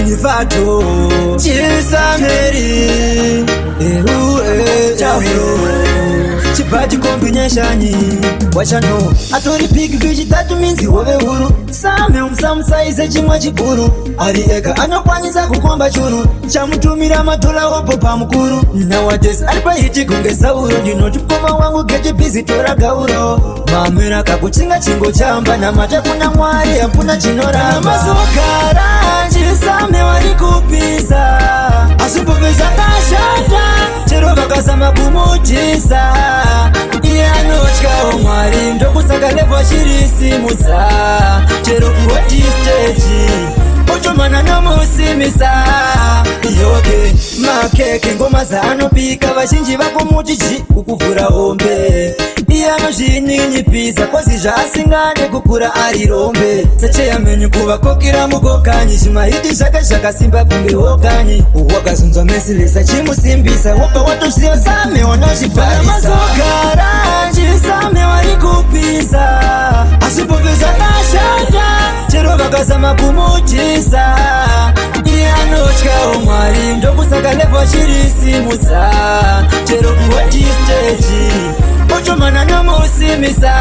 ni vato chisameri chibaji kombineshani wachano atori big fish tatu minzi hove huru same umsamusaize chimwe chikuru ari ega anokwanisa kukomba churu chamutumira madola opo pamukuru nowadays ari pahiti kunge Sauro ndinoti mukoma wangu geje busy tora gauro mamera kakuchinga chingo chamba namata kuna Mwari hakuna chinoramba mazogara chisame wari kupisa asipopesa kashata chero vakazama kumutisa iye anotyawo Mwari ndokusaka levo chirisimudza chero kuhoti stage otomana nomusimisa yoke makeke ngoma zaanopika vazhinji vakomuti ukuvhura hombe iye anozvininyipisa kozi zvaasingane kukura ari rombe secheyamenyu kuvakokera mugokanyi zvimahiti zvake zvakasimba kunge hokanyi wakazonzwa mesilesa chimusimbisa wobva watosiya same wanozvibharisa mazogara chisame wari kupisa asipopesa kashata chero vakazama kumutisa iye anotyawo Mwari ndokusaka levo chirisimudza chero kuhoti stage otomana nomusimisa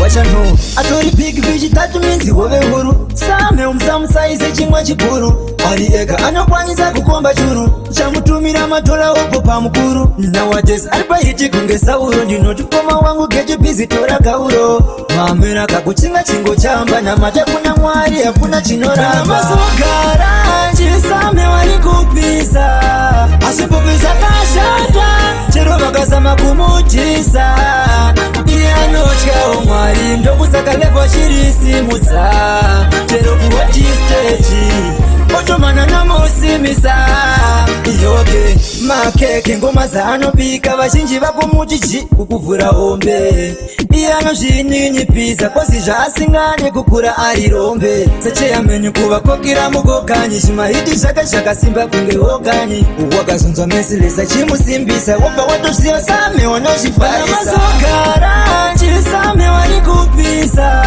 wachano atori big fish tatu minzi hove huru same umsamusaize chimwe chikuru ari ega anokwanisa kukomba churu chamutumira madola opo pamukuru nowadays ari pahiti kunge Sauro ndinoti mukoma wangu geje busy tora gauro mamera kakuchinga chingo chamba namata kuna Mwari hakuna chinoramba mazogara chisame wari kupisa asipopesa kashata chero vakazama kumutisa iye anotyawo Mwari ndokusaka levo chirisimudza chero kuhoti stage otomana nomusimisa yoke makeke ngoma zaanopika vazhinji vakomuti ukuvhura hombe iye anozvininyipisa kozi zvaasingane kukura ari rombe secheyamenyu kuvakokera mugokanyi zvimahiti zvake zvakasimba kunge hokanyi wakazonzwa mesilesa chimusimbisa wobva watosiya same wanozvibharisa mazogara chisame wari kupisa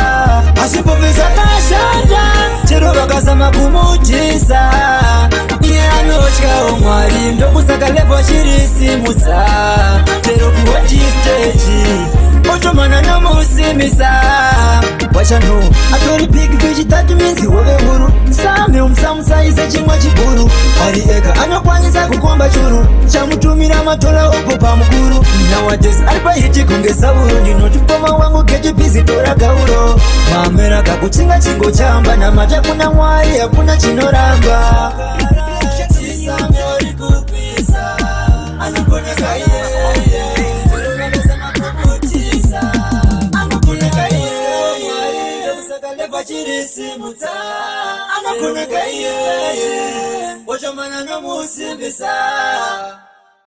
asipopesa kashata chero vakazama kumutisa iye anotyawo Mwari ndokusaka levo chirisimudza chero kuhoti stage otomana nomusimisa wachano atori big fish tatu minzi hove huru same umsamusaize chimwe chikuru ari ega anokwanisa kukomba churu chamutumira madola opo pamukuru nowadays ari pahiti kunge Sauro ndinoti mukoma wangu geje busy tora gauro mamera kakuchinga chingo chamba namata kuna Mwari hakuna chinoramba chisame wari kupisa anokoneka iye chirisimudza anokoneka iye otomana nomusimbisa